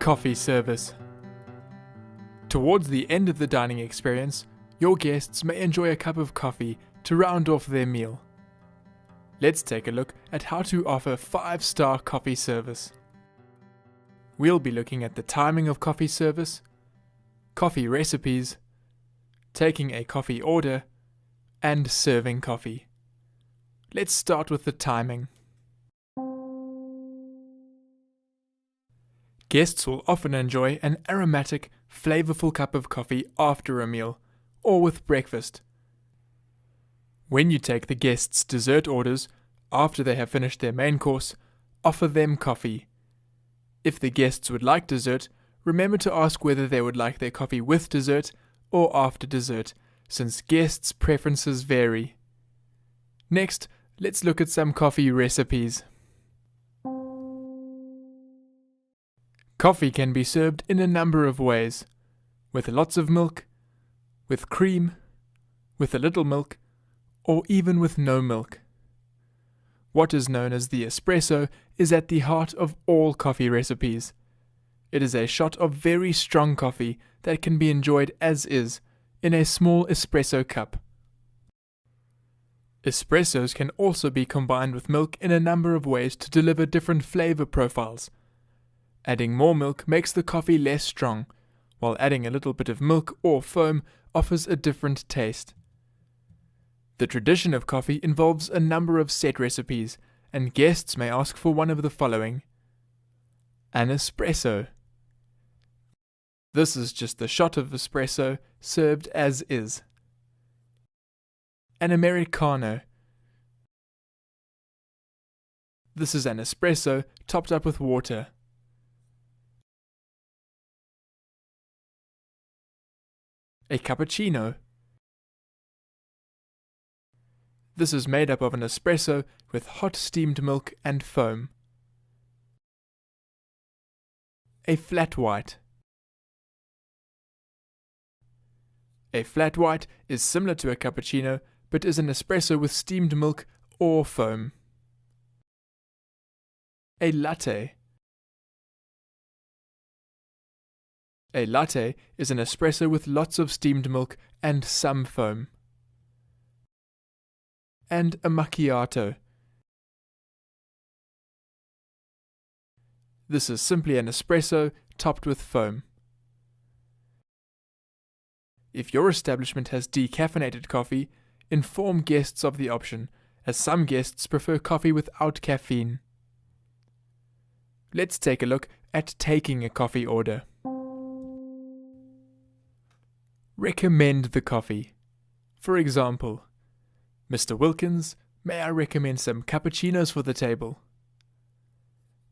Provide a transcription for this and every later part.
Coffee service. Towards the end of the dining experience, your guests may enjoy a cup of coffee to round off their meal. Let's take a look at how to offer 5-star coffee service. We'll be looking at the timing of coffee service, coffee recipes, taking a coffee order, and serving coffee. Let's start with the timing. Guests will often enjoy an aromatic, flavorful cup of coffee after a meal or with breakfast. When you take the guests' dessert orders after they have finished their main course, offer them coffee. If the guests would like dessert, remember to ask whether they would like their coffee with dessert or after dessert, since guests' preferences vary. Next, let's look at some coffee recipes. Coffee can be served in a number of ways, with lots of milk, with cream, with a little milk, or even with no milk. What is known as the espresso is at the heart of all coffee recipes. It is a shot of very strong coffee that can be enjoyed as is, in a small espresso cup. Espressos can also be combined with milk in a number of ways to deliver different flavor profiles. Adding more milk makes the coffee less strong, while adding a little bit of milk or foam offers a different taste. The tradition of coffee involves a number of set recipes, and guests may ask for one of the following. An espresso. This is just the shot of espresso served as is. An Americano. This is an espresso topped up with water. A cappuccino. This is made up of an espresso with hot steamed milk and foam. A flat white. A flat white is similar to a cappuccino, but is an espresso with steamed milk or foam. A latte. A latte is an espresso with lots of steamed milk and some foam. And a macchiato. This is simply an espresso topped with foam. If your establishment has decaffeinated coffee, inform guests of the option, as some guests prefer coffee without caffeine. Let's take a look at taking a coffee order. Recommend the coffee. For example, Mr. Wilkins, may I recommend some cappuccinos for the table?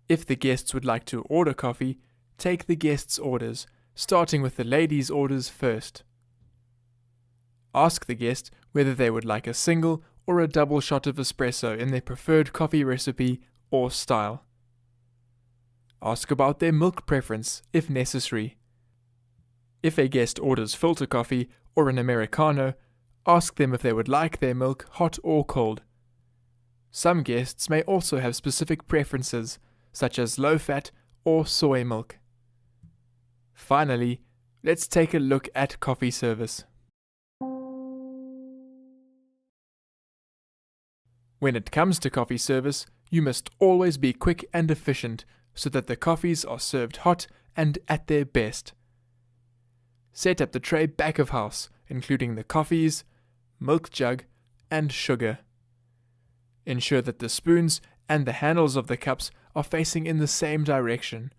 If the guests would like to order coffee, take the guests' orders, starting with the ladies' orders first. Ask the guest whether they would like a single or a double shot of espresso in their preferred coffee recipe or style. Ask about their milk preference, if necessary. If a guest orders filter coffee or an Americano, ask them if they would like their milk hot or cold. Some guests may also have specific preferences, such as low-fat or soy milk. Finally, let's take a look at coffee service. When it comes to coffee service, you must always be quick and efficient so that the coffees are served hot and at their best. Set up the tray back of house, including the coffees, milk jug, and sugar. Ensure that the spoons and the handles of the cups are facing in the same direction,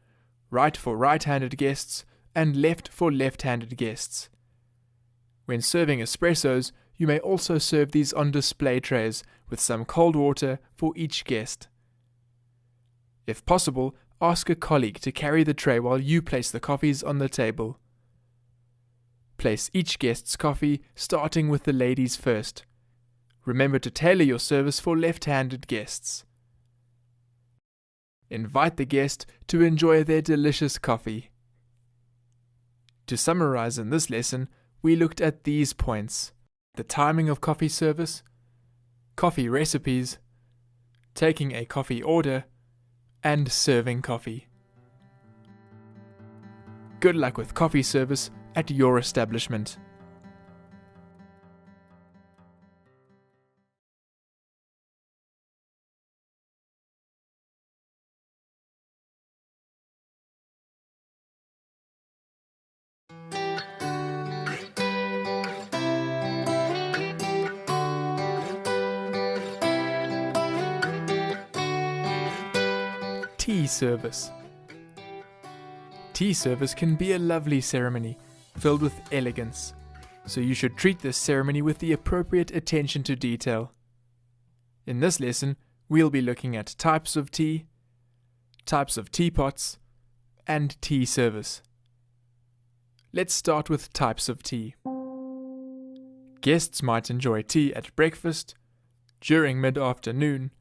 right for right-handed guests and left for left-handed guests. When serving espressos, you may also serve these on display trays with some cold water for each guest. If possible, ask a colleague to carry the tray while you place the coffees on the table. Place each guest's coffee, starting with the ladies first. Remember to tailor your service for left-handed guests. Invite the guest to enjoy their delicious coffee. To summarize in this lesson, we looked at these points: the timing of coffee service, coffee recipes, taking a coffee order, and serving coffee. good luck with coffee service at your establishment. Tea service. Tea service can be a lovely ceremony, filled with elegance, so you should treat this ceremony with the appropriate attention to detail. In this lesson, we'll be looking at types of teapots, and tea service. Let's start with types of tea. Guests might enjoy tea at breakfast, during mid-afternoon,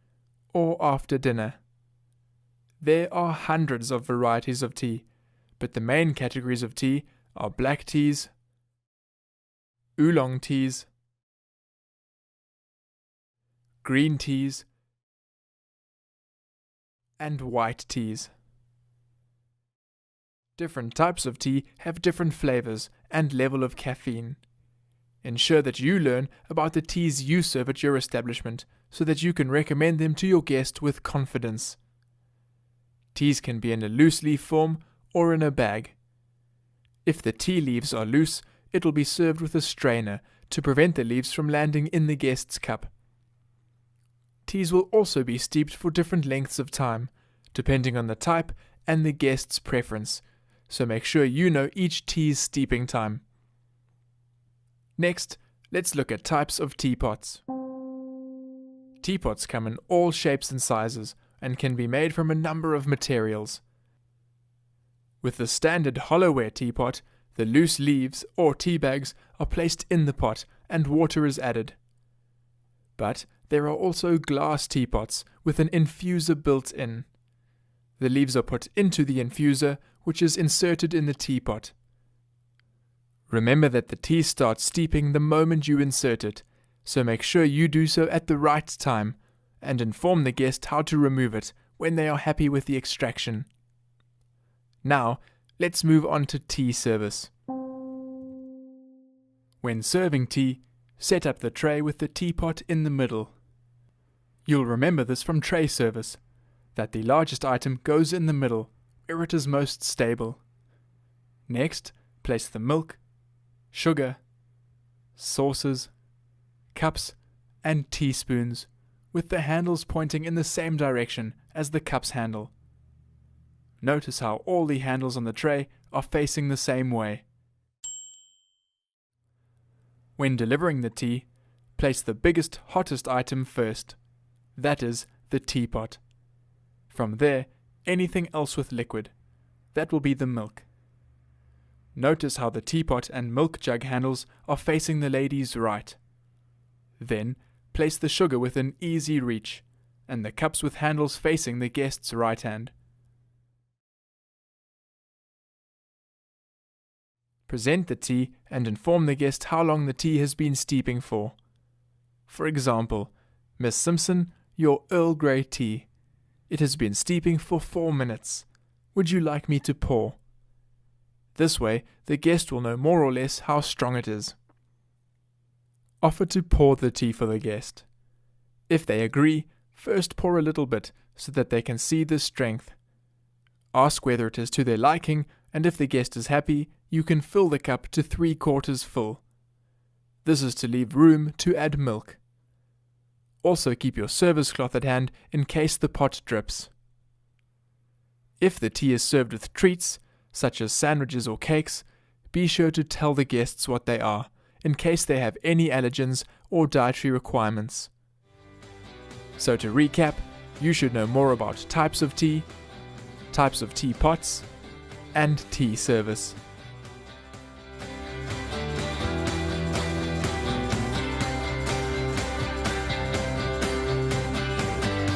or after dinner. There are hundreds of varieties of tea, but the main categories of tea are black teas, oolong teas, green teas, and white teas. Different types of tea have different flavors and level of caffeine. Ensure that you learn about the teas you serve at your establishment so that you can recommend them to your guest with confidence. Teas can be in a loose leaf form or in a bag. If the tea leaves are loose, it will be served with a strainer to prevent the leaves from landing in the guest's cup. Teas will also be steeped for different lengths of time, depending on the type and the guest's preference, so make sure you know each tea's steeping time. Next, let's look at types of teapots. Teapots come in all shapes and sizes, and can be made from a number of materials. With the standard hollowware teapot, the loose leaves or tea bags are placed in the pot and water is added. But there are also glass teapots with an infuser built in. The leaves are put into the infuser, which is inserted in the teapot. Remember that the tea starts steeping the moment you insert it, so make sure you do so at the right time, and inform the guest how to remove it when they are happy with the extraction. Now, let's move on to tea service. When serving tea, set up the tray with the teapot in the middle. You'll remember this from tray service, that the largest item goes in the middle, where it is most stable. Next, place the milk, sugar, saucers, cups, and teaspoons, with the handles pointing in the same direction as the cup's handle. Notice how all the handles on the tray are facing the same way. When delivering the tea, place the biggest, hottest item first. That is, the teapot. From there, anything else with liquid. That will be the milk. Notice how the teapot and milk jug handles are facing the lady's right. Then, place the sugar within easy reach, and the cups with handles facing the guest's right hand. Present the tea and inform the guest how long the tea has been steeping for. For example, Miss Simpson, your Earl Grey tea. It has been steeping for 4 minutes. Would you like me to pour? This way, the guest will know more or less how strong it is. Offer to pour the tea for the guest. If they agree, first pour a little bit so that they can see the strength. Ask whether it is to their liking, and if the guest is happy, you can fill the cup to 3/4 full. This is to leave room to add milk. Also keep your service cloth at hand in case the pot drips. If the tea is served with treats, such as sandwiches or cakes, be sure to tell the guests what they are, in case they have any allergens or dietary requirements. So to recap, you should know more about types of tea, types of teapots, and tea service.